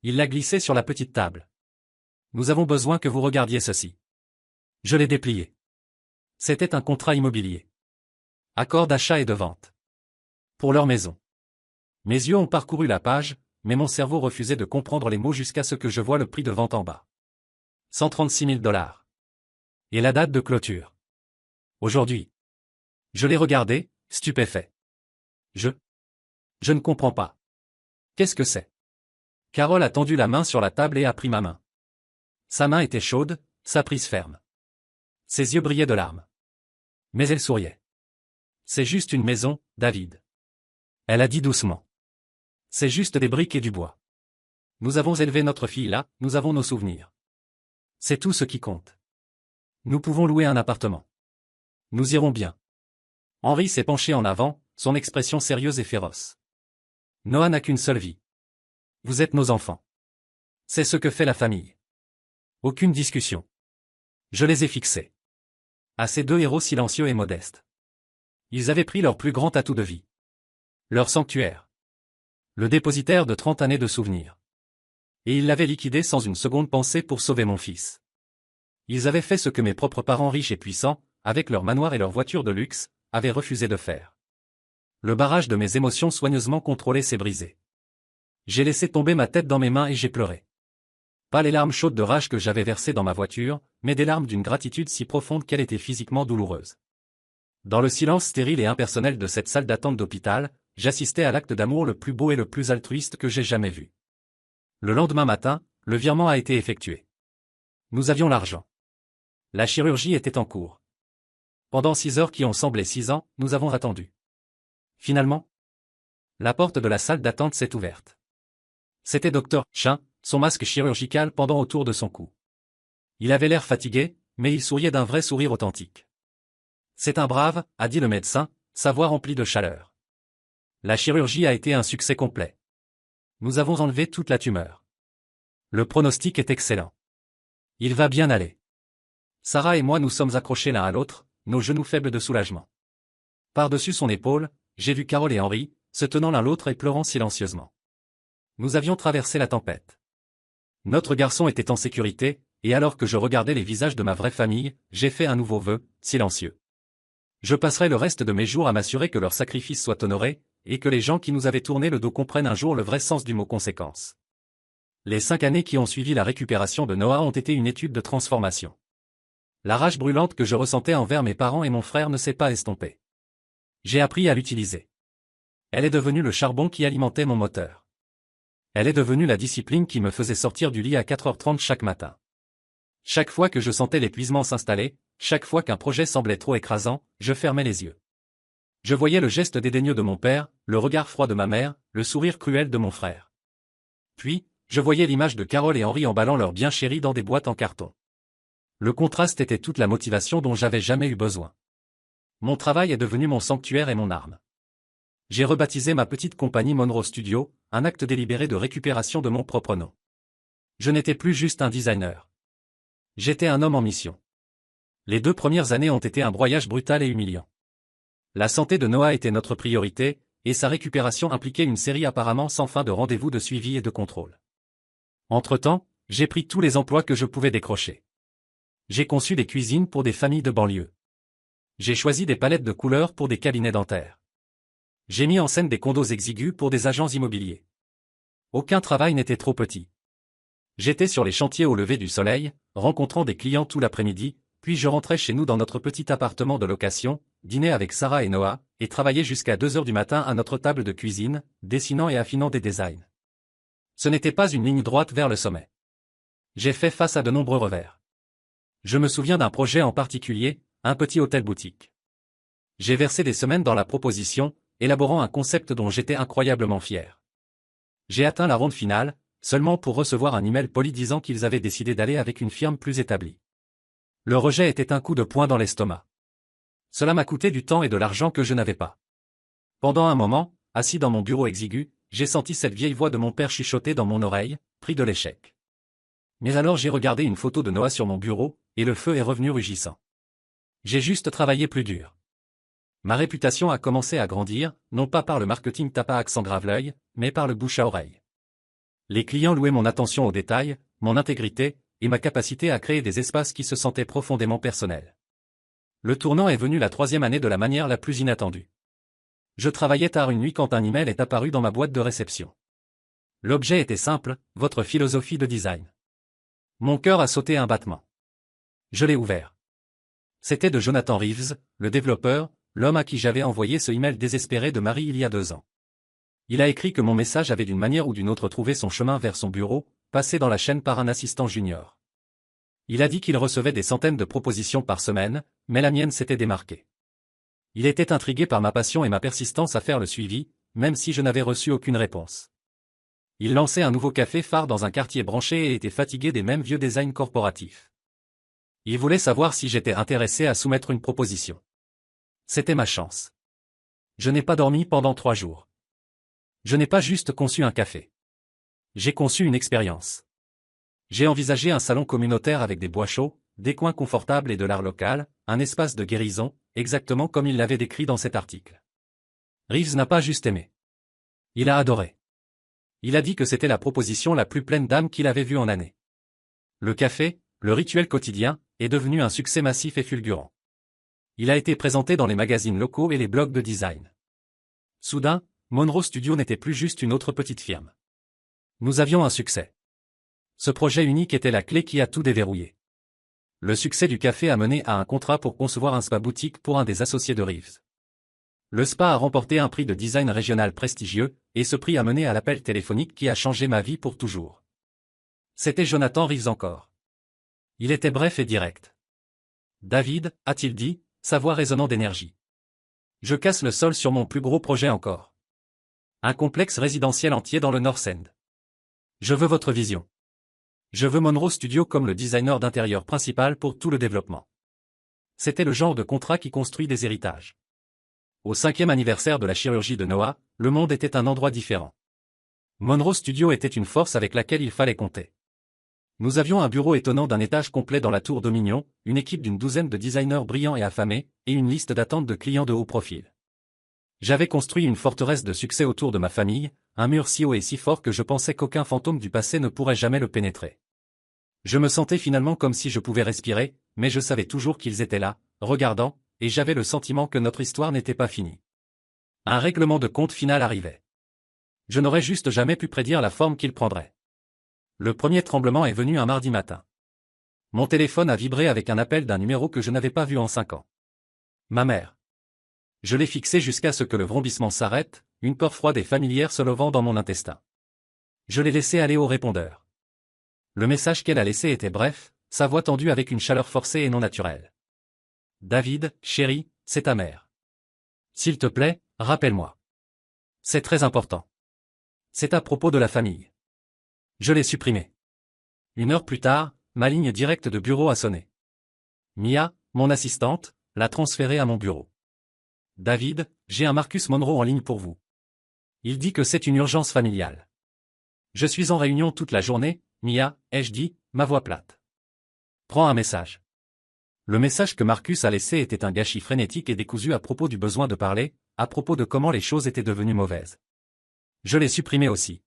Il l'a glissé sur la petite table. Nous avons besoin que vous regardiez ceci. Je l'ai déplié. C'était un contrat immobilier. Accord d'achat et de vente. Pour leur maison. Mes yeux ont parcouru la page, mais mon cerveau refusait de comprendre les mots jusqu'à ce que je voie le prix de vente en bas. 136 000 $. Et la date de clôture. Aujourd'hui. Je l'ai regardé, stupéfait. Je ne comprends pas. Qu'est-ce que c'est? Carole a tendu la main sur la table et a pris ma main. Sa main était chaude, sa prise ferme. Ses yeux brillaient de larmes. Mais elle souriait. C'est juste une maison, David. Elle a dit doucement. C'est juste des briques et du bois. Nous avons élevé notre fille là, nous avons nos souvenirs. C'est tout ce qui compte. Nous pouvons louer un appartement. Nous irons bien. Henri s'est penché en avant, son expression sérieuse et féroce. Noah n'a qu'une seule vie. Vous êtes nos enfants. C'est ce que fait la famille. Aucune discussion. Je les ai fixés. À ces deux héros silencieux et modestes. Ils avaient pris leur plus grand atout de vie. Leur sanctuaire. Le dépositaire de 30 années de souvenirs. Et ils l'avaient liquidé sans une seconde pensée pour sauver mon fils. Ils avaient fait ce que mes propres parents riches et puissants, avec leur manoir et leur voiture de luxe, avaient refusé de faire. Le barrage de mes émotions soigneusement contrôlé s'est brisé. J'ai laissé tomber ma tête dans mes mains et j'ai pleuré. Pas les larmes chaudes de rage que j'avais versées dans ma voiture, mais des larmes d'une gratitude si profonde qu'elle était physiquement douloureuse. Dans le silence stérile et impersonnel de cette salle d'attente d'hôpital, j'assistais à l'acte d'amour le plus beau et le plus altruiste que j'ai jamais vu. Le lendemain matin, le virement a été effectué. Nous avions l'argent. La chirurgie était en cours. Pendant 6 heures qui ont semblé 6 ans, nous avons attendu. Finalement, la porte de la salle d'attente s'est ouverte. C'était Dr. Chin, son masque chirurgical pendant autour de son cou. Il avait l'air fatigué, mais il souriait d'un vrai sourire authentique. C'est un brave, a dit le médecin, sa voix remplie de chaleur. La chirurgie a été un succès complet. Nous avons enlevé toute la tumeur. Le pronostic est excellent. Il va bien aller. Sarah et moi nous sommes accrochés l'un à l'autre, nos genoux faibles de soulagement. Par-dessus son épaule, j'ai vu Carole et Henri, se tenant l'un l'autre et pleurant silencieusement. Nous avions traversé la tempête. Notre garçon était en sécurité, et alors que je regardais les visages de ma vraie famille, j'ai fait un nouveau vœu, silencieux. Je passerai le reste de mes jours à m'assurer que leur sacrifice soit honoré, et que les gens qui nous avaient tourné le dos comprennent un jour le vrai sens du mot conséquence. Les 5 années qui ont suivi la récupération de Noah ont été une étude de transformation. La rage brûlante que je ressentais envers mes parents et mon frère ne s'est pas estompée. J'ai appris à l'utiliser. Elle est devenue le charbon qui alimentait mon moteur. Elle est devenue la discipline qui me faisait sortir du lit à 4h30 chaque matin. Chaque fois que je sentais l'épuisement s'installer, chaque fois qu'un projet semblait trop écrasant, je fermais les yeux. Je voyais le geste dédaigneux de mon père, le regard froid de ma mère, le sourire cruel de mon frère. Puis, je voyais l'image de Carole et Henri emballant leur bien chéri dans des boîtes en carton. Le contraste était toute la motivation dont j'avais jamais eu besoin. Mon travail est devenu mon sanctuaire et mon arme. J'ai rebaptisé ma petite compagnie Monroe Studio, un acte délibéré de récupération de mon propre nom. Je n'étais plus juste un designer. J'étais un homme en mission. Les 2 premières années ont été un broyage brutal et humiliant. La santé de Noah était notre priorité, et sa récupération impliquait une série apparemment sans fin de rendez-vous de suivi et de contrôle. Entre-temps, j'ai pris tous les emplois que je pouvais décrocher. J'ai conçu des cuisines pour des familles de banlieue. J'ai choisi des palettes de couleurs pour des cabinets dentaires. J'ai mis en scène des condos exigus pour des agents immobiliers. Aucun travail n'était trop petit. J'étais sur les chantiers au lever du soleil, rencontrant des clients tout l'après-midi, puis je rentrais chez nous dans notre petit appartement de location, dînais avec Sarah et Noah, et travaillais jusqu'à 2 heures du matin à notre table de cuisine, dessinant et affinant des designs. Ce n'était pas une ligne droite vers le sommet. J'ai fait face à de nombreux revers. Je me souviens d'un projet en particulier, un petit hôtel-boutique. J'ai versé des semaines dans la proposition, élaborant un concept dont j'étais incroyablement fier. J'ai atteint la ronde finale, seulement pour recevoir un email poli disant qu'ils avaient décidé d'aller avec une firme plus établie. Le rejet était un coup de poing dans l'estomac. Cela m'a coûté du temps et de l'argent que je n'avais pas. Pendant un moment, assis dans mon bureau exigu, j'ai senti cette vieille voix de mon père chuchoter dans mon oreille, pris de l'échec. Mais alors j'ai regardé une photo de Noah sur mon bureau, et le feu est revenu rugissant. J'ai juste travaillé plus dur. Ma réputation a commencé à grandir, non pas par le marketing tape à accent grave-l'œil, mais par le bouche à oreille. Les clients louaient mon attention aux détails, mon intégrité, et ma capacité à créer des espaces qui se sentaient profondément personnels. Le tournant est venu la 3e année de la manière la plus inattendue. Je travaillais tard une nuit quand un email est apparu dans ma boîte de réception. L'objet était simple, votre philosophie de design. Mon cœur a sauté un battement. Je l'ai ouvert. C'était de Jonathan Reeves, le développeur, l'homme à qui j'avais envoyé ce email désespéré de Marie il y a 2 ans. Il a écrit que mon message avait d'une manière ou d'une autre trouvé son chemin vers son bureau, passé dans la chaîne par un assistant junior. Il a dit qu'il recevait des centaines de propositions par semaine, mais la mienne s'était démarquée. Il était intrigué par ma passion et ma persistance à faire le suivi, même si je n'avais reçu aucune réponse. Il lançait un nouveau café phare dans un quartier branché et était fatigué des mêmes vieux designs corporatifs. Il voulait savoir si j'étais intéressé à soumettre une proposition. C'était ma chance. Je n'ai pas dormi pendant 3 jours. Je n'ai pas juste conçu un café. J'ai conçu une expérience. J'ai envisagé un salon communautaire avec des bois chauds, des coins confortables et de l'art local, un espace de guérison, exactement comme il l'avait décrit dans cet article. Reeves n'a pas juste aimé. Il a adoré. Il a dit que c'était la proposition la plus pleine d'âme qu'il avait vue en années. Le café, le rituel quotidien, est devenu un succès massif et fulgurant. Il a été présenté dans les magazines locaux et les blogs de design. Soudain, Monroe Studio n'était plus juste une autre petite firme. Nous avions un succès. Ce projet unique était la clé qui a tout déverrouillé. Le succès du café a mené à un contrat pour concevoir un spa boutique pour un des associés de Reeves. Le spa a remporté un prix de design régional prestigieux, et ce prix a mené à l'appel téléphonique qui a changé ma vie pour toujours. C'était Jonathan Reeves encore. Il était bref et direct. David, a-t-il dit, sa voix résonnant d'énergie. Je casse le sol sur mon plus gros projet encore. Un complexe résidentiel entier dans le North End. Je veux votre vision. Je veux Monroe Studio comme le designer d'intérieur principal pour tout le développement. C'était le genre de contrat qui construit des héritages. Au 5e anniversaire de la chirurgie de Noah, le monde était un endroit différent. Monroe Studio était une force avec laquelle il fallait compter. Nous avions un bureau étonnant d'un étage complet dans la tour Dominion, une équipe d'une douzaine de designers brillants et affamés, et une liste d'attente de clients de haut profil. J'avais construit une forteresse de succès autour de ma famille, un mur si haut et si fort que je pensais qu'aucun fantôme du passé ne pourrait jamais le pénétrer. Je me sentais finalement comme si je pouvais respirer, mais je savais toujours qu'ils étaient là, regardant, et j'avais le sentiment que notre histoire n'était pas finie. Un règlement de compte final arrivait. Je n'aurais juste jamais pu prédire la forme qu'il prendrait. Le premier tremblement est venu un mardi matin. Mon téléphone a vibré avec un appel d'un numéro que je n'avais pas vu en 5 ans. Ma mère. Je l'ai fixé jusqu'à ce que le vrombissement s'arrête, une peur froide et familière se levant dans mon intestin. Je l'ai laissé aller au répondeur. Le message qu'elle a laissé était bref, sa voix tendue avec une chaleur forcée et non naturelle. David, chéri, c'est ta mère. S'il te plaît, rappelle-moi. C'est très important. C'est à propos de la famille. Je l'ai supprimé. 1 heure plus tard, ma ligne directe de bureau a sonné. Mia, mon assistante, l'a transférée à mon bureau. David, j'ai un Marcus Monroe en ligne pour vous. Il dit que c'est une urgence familiale. Je suis en réunion toute la journée, Mia, ai-je dit, ma voix plate. Prends un message. Le message que Marcus a laissé était un gâchis frénétique et décousu à propos du besoin de parler, à propos de comment les choses étaient devenues mauvaises. Je l'ai supprimé aussi.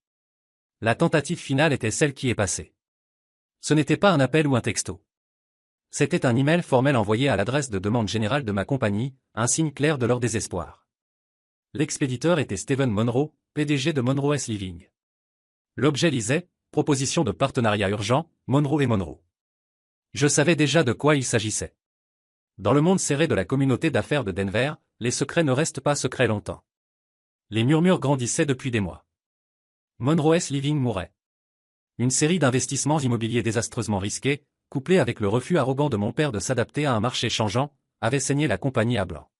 La tentative finale était celle qui est passée. Ce n'était pas un appel ou un texto. C'était un email formel envoyé à l'adresse de demande générale de ma compagnie, un signe clair de leur désespoir. L'expéditeur était Steven Monroe, PDG de Monroe S. Living. L'objet lisait « Proposition de partenariat urgent, Monroe et Monroe ». Je savais déjà de quoi il s'agissait. Dans le monde serré de la communauté d'affaires de Denver, les secrets ne restent pas secrets longtemps. Les murmures grandissaient depuis des mois. Monroe S. Living mourait. Une série d'investissements immobiliers désastreusement risqués, couplés avec le refus arrogant de mon père de s'adapter à un marché changeant, avait saigné la compagnie à blanc.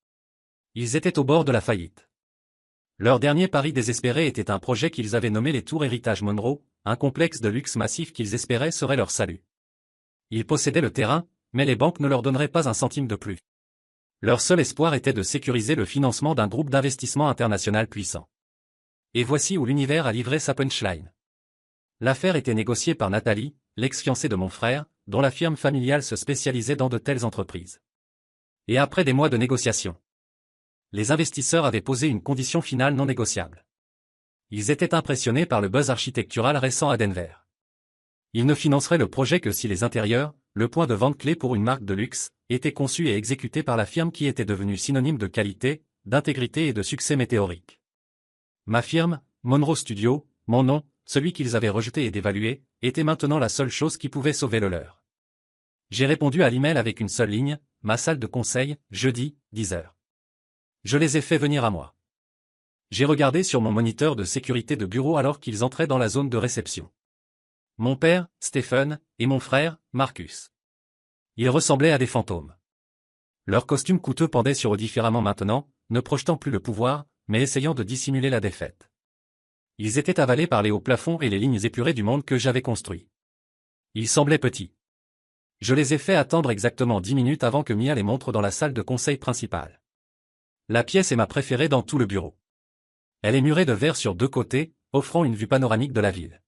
Ils étaient au bord de la faillite. Leur dernier pari désespéré était un projet qu'ils avaient nommé les Tours Héritage Monroe, un complexe de luxe massif qu'ils espéraient serait leur salut. Ils possédaient le terrain, mais les banques ne leur donneraient pas un centime de plus. Leur seul espoir était de sécuriser le financement d'un groupe d'investissement international puissant. Et voici où l'univers a livré sa punchline. L'affaire était négociée par Nathalie, l'ex-fiancée de mon frère, dont la firme familiale se spécialisait dans de telles entreprises. Et après des mois de négociations, les investisseurs avaient posé une condition finale non négociable. Ils étaient impressionnés par le buzz architectural récent à Denver. Ils ne financeraient le projet que si les intérieurs, le point de vente clé pour une marque de luxe, étaient conçus et exécutés par la firme qui était devenue synonyme de qualité, d'intégrité et de succès météorique. Ma firme, Monroe Studio, mon nom, celui qu'ils avaient rejeté et dévalué, était maintenant la seule chose qui pouvait sauver le leur. J'ai répondu à l'email avec une seule ligne, ma salle de conseil, jeudi, 10h. Je les ai fait venir à moi. J'ai regardé sur mon moniteur de sécurité de bureau alors qu'ils entraient dans la zone de réception. Mon père, Stephen, et mon frère, Marcus. Ils ressemblaient à des fantômes. Leurs costumes coûteux pendaient sur eux différemment maintenant, ne projetant plus le pouvoir, mais essayant de dissimuler la défaite. Ils étaient avalés par les hauts plafonds et les lignes épurées du monde que j'avais construit. Ils semblaient petits. Je les ai fait attendre exactement 10 minutes avant que Mia les montre dans la salle de conseil principale. La pièce est ma préférée dans tout le bureau. Elle est murée de verre sur 2 côtés, offrant une vue panoramique de la ville.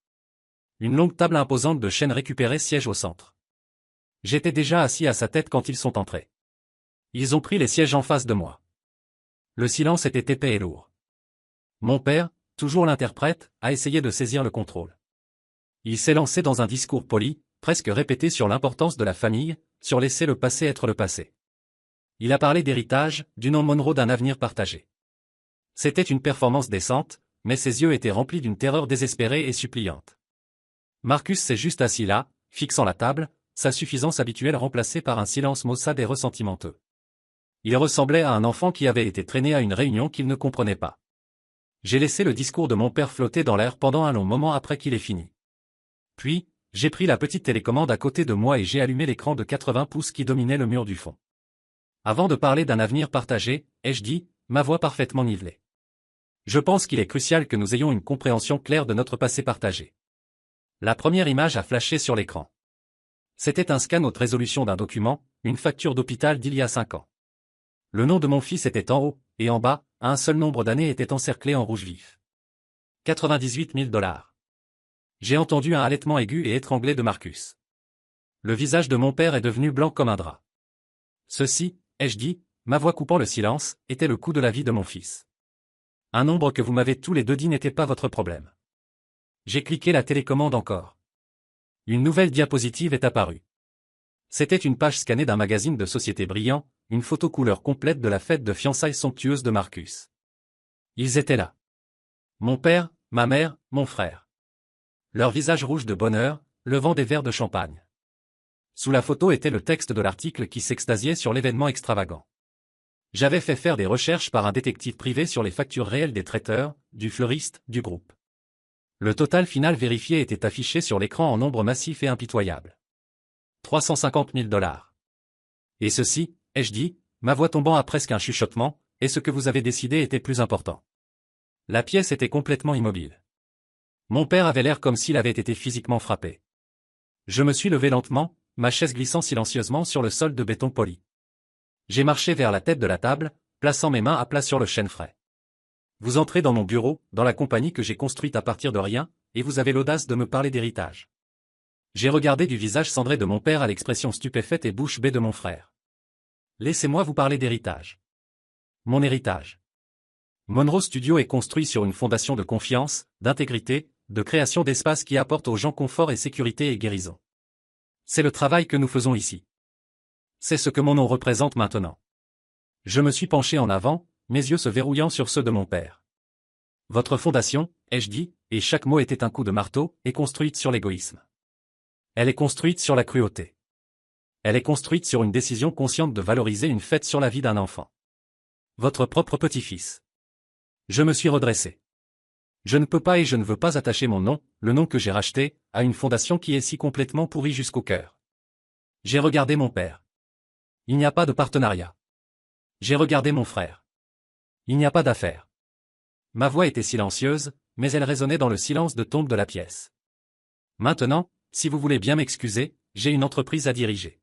Une longue table imposante de chêne récupérée siège au centre. J'étais déjà assis à sa tête quand ils sont entrés. Ils ont pris les sièges en face de moi. Le silence était épais et lourd. Mon père, toujours l'interprète, a essayé de saisir le contrôle. Il s'est lancé dans un discours poli, presque répété sur l'importance de la famille, sur laisser le passé être le passé. Il a parlé d'héritage, du nom Monroe d'un avenir partagé. C'était une performance décente, mais ses yeux étaient remplis d'une terreur désespérée et suppliante. Marcus s'est juste assis là, fixant la table, sa suffisance habituelle remplacée par un silence maussade et ressentimenteux. Il ressemblait à un enfant qui avait été traîné à une réunion qu'il ne comprenait pas. J'ai laissé le discours de mon père flotter dans l'air pendant un long moment après qu'il ait fini. Puis, j'ai pris la petite télécommande à côté de moi et j'ai allumé l'écran de 80 pouces qui dominait le mur du fond. Avant de parler d'un avenir partagé, ai-je dit, ma voix parfaitement nivelée. Je pense qu'il est crucial que nous ayons une compréhension claire de notre passé partagé. La première image a flashé sur l'écran. C'était un scan haute résolution d'un document, une facture d'hôpital d'il y a 5 ans. Le nom de mon fils était en haut, et en bas, un seul nombre d'années était encerclé en rouge vif. 98 000 $. J'ai entendu un halètement aigu et étranglé de Marcus. Le visage de mon père est devenu blanc comme un drap. Ceci, ai-je dit, ma voix coupant le silence, était le coût de la vie de mon fils. Un nombre que vous m'avez tous les deux dit n'était pas votre problème. J'ai cliqué la télécommande encore. Une nouvelle diapositive est apparue. C'était une page scannée d'un magazine de société brillant, une photo couleur complète de la fête de fiançailles somptueuse de Marcus. Ils étaient là. Mon père, ma mère, mon frère. Leurs visages rouges de bonheur, levant des verres de champagne. Sous la photo était le texte de l'article qui s'extasiait sur l'événement extravagant. J'avais fait faire des recherches par un détective privé sur les factures réelles des traiteurs, du fleuriste, du groupe. Le total final vérifié était affiché sur l'écran en nombre massif et impitoyable. 350 000 $. Et ceci, ai-je dit, ma voix tombant à presque un chuchotement, et ce que vous avez décidé était plus important. La pièce était complètement immobile. Mon père avait l'air comme s'il avait été physiquement frappé. Je me suis levé lentement, ma chaise glissant silencieusement sur le sol de béton poli. J'ai marché vers la tête de la table, plaçant mes mains à plat sur le chêne frais. Vous entrez dans mon bureau, dans la compagnie que j'ai construite à partir de rien, et vous avez l'audace de me parler d'héritage. J'ai regardé du visage cendré de mon père à l'expression stupéfaite et bouche bée de mon frère. Laissez-moi vous parler d'héritage. Mon héritage. Monroe Studio est construit sur une fondation de confiance, d'intégrité, de création d'espaces qui apportent aux gens confort et sécurité et guérison. C'est le travail que nous faisons ici. C'est ce que mon nom représente maintenant. Je me suis penché en avant, mes yeux se verrouillant sur ceux de mon père. Votre fondation, ai-je dit, et chaque mot était un coup de marteau, est construite sur l'égoïsme. Elle est construite sur la cruauté. Elle est construite sur une décision consciente de valoriser une fête sur la vie d'un enfant. Votre propre petit-fils. Je me suis redressé. Je ne peux pas et je ne veux pas attacher mon nom, le nom que j'ai racheté, à une fondation qui est si complètement pourrie jusqu'au cœur. J'ai regardé mon père. Il n'y a pas de partenariat. J'ai regardé mon frère. Il n'y a pas d'affaire. Ma voix était silencieuse, mais elle résonnait dans le silence de tombe de la pièce. Maintenant, si vous voulez bien m'excuser, j'ai une entreprise à diriger.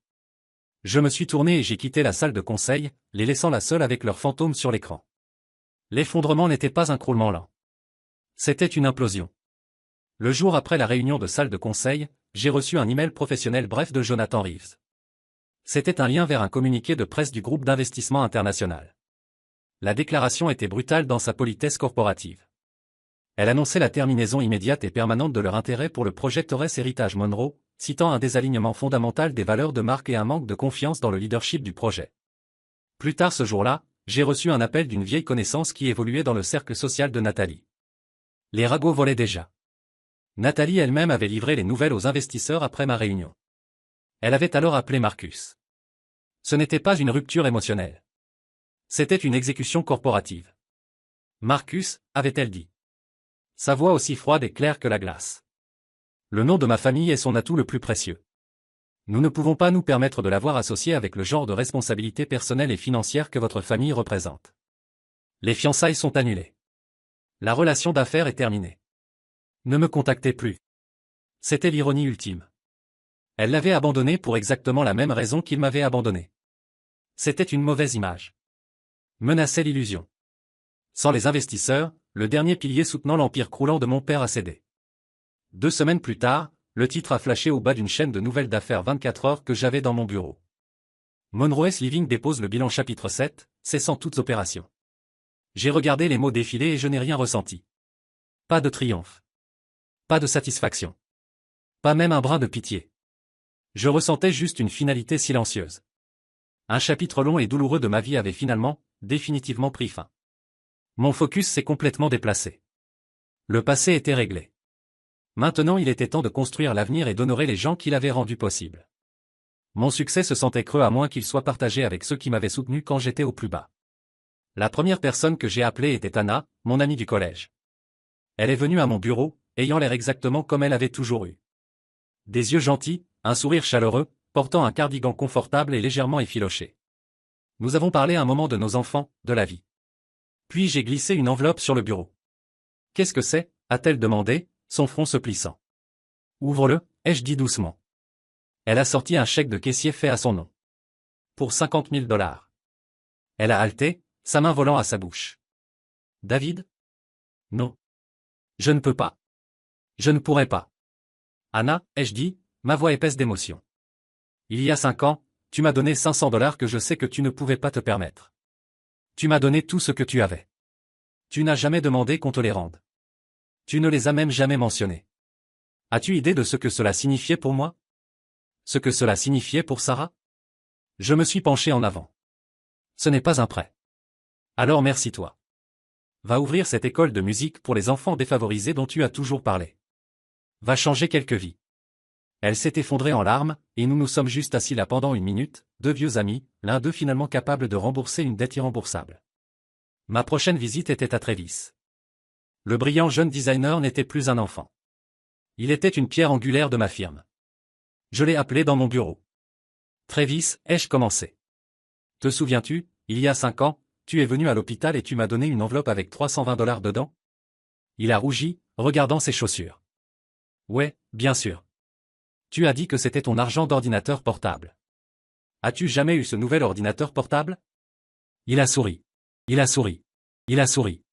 Je me suis tourné et j'ai quitté la salle de conseil, les laissant là seuls avec leurs fantômes sur l'écran. L'effondrement n'était pas un croulement lent. C'était une implosion. Le jour après la réunion de salle de conseil, j'ai reçu un email professionnel bref de Jonathan Reeves. C'était un lien vers un communiqué de presse du groupe d'investissement international. La déclaration était brutale dans sa politesse corporative. Elle annonçait la terminaison immédiate et permanente de leur intérêt pour le projet Torres Héritage Monroe, citant un désalignement fondamental des valeurs de marque et un manque de confiance dans le leadership du projet. Plus tard ce jour-là, j'ai reçu un appel d'une vieille connaissance qui évoluait dans le cercle social de Nathalie. Les ragots volaient déjà. Nathalie elle-même avait livré les nouvelles aux investisseurs après ma réunion. Elle avait alors appelé Marcus. Ce n'était pas une rupture émotionnelle. C'était une exécution corporative. Marcus, avait-elle dit. Sa voix aussi froide et claire que la glace. Le nom de ma famille est son atout le plus précieux. Nous ne pouvons pas nous permettre de l'avoir associé avec le genre de responsabilité personnelle et financière que votre famille représente. Les fiançailles sont annulées. La relation d'affaires est terminée. Ne me contactez plus. C'était l'ironie ultime. Elle l'avait abandonné pour exactement la même raison qu'il m'avait abandonné. C'était une mauvaise image. Menaçait l'illusion. Sans les investisseurs, le dernier pilier soutenant l'empire croulant de mon père a cédé. 2 semaines plus tard, le titre a flashé au bas d'une chaîne de nouvelles d'affaires 24 heures que j'avais dans mon bureau. Monroe's Living dépose le bilan chapitre 7, cessant toutes opérations. J'ai regardé les mots défiler et je n'ai rien ressenti. Pas de triomphe. Pas de satisfaction. Pas même un brin de pitié. Je ressentais juste une finalité silencieuse. Un chapitre long et douloureux de ma vie avait finalement, définitivement pris fin. Mon focus s'est complètement déplacé. Le passé était réglé. Maintenant il était temps de construire l'avenir et d'honorer les gens qui l'avaient rendu possible. Mon succès se sentait creux à moins qu'il soit partagé avec ceux qui m'avaient soutenu quand j'étais au plus bas. La première personne que j'ai appelée était Anna, mon amie du collège. Elle est venue à mon bureau, ayant l'air exactement comme elle avait toujours eu. Des yeux gentils, un sourire chaleureux, portant un cardigan confortable et légèrement effiloché. Nous avons parlé un moment de nos enfants, de la vie. Puis j'ai glissé une enveloppe sur le bureau. « Qu'est-ce que c'est » a-t-elle demandé, son front se plissant. « Ouvre-le » ai-je dit doucement. Elle a sorti un chèque de caissier fait à son nom. Pour 50 000 $. Elle a haleté, sa main volant à sa bouche. « David ? Non. Je ne peux pas. Je ne pourrai pas. Anna, ai-je dit, ma voix épaisse d'émotion. Il y a 5 ans, tu m'as donné 500 $ que je sais que tu ne pouvais pas te permettre. Tu m'as donné tout ce que tu avais. Tu n'as jamais demandé qu'on te les rende. Tu ne les as même jamais mentionnés. As-tu idée de ce que cela signifiait pour moi? Ce que cela signifiait pour Sarah? Je me suis penché en avant. Ce n'est pas un prêt. Alors merci toi. Va ouvrir cette école de musique pour les enfants défavorisés dont tu as toujours parlé. Va changer quelques vies. Elle s'est effondrée en larmes, et nous nous sommes juste assis là pendant 1 minute, 2 vieux amis, l'un d'eux finalement capable de rembourser une dette irremboursable. Ma prochaine visite était à Travis. Le brillant jeune designer n'était plus un enfant. Il était une pierre angulaire de ma firme. Je l'ai appelé dans mon bureau. Travis, ai-je commencé. Te souviens-tu, il y a 5 ans, tu es venu à l'hôpital et tu m'as donné une enveloppe avec 320 $ dedans? Il a rougi, regardant ses chaussures. Ouais, bien sûr. Tu as dit que c'était ton argent d'ordinateur portable. As-tu jamais eu ce nouvel ordinateur portable? Il a souri. Il a souri. Il a souri.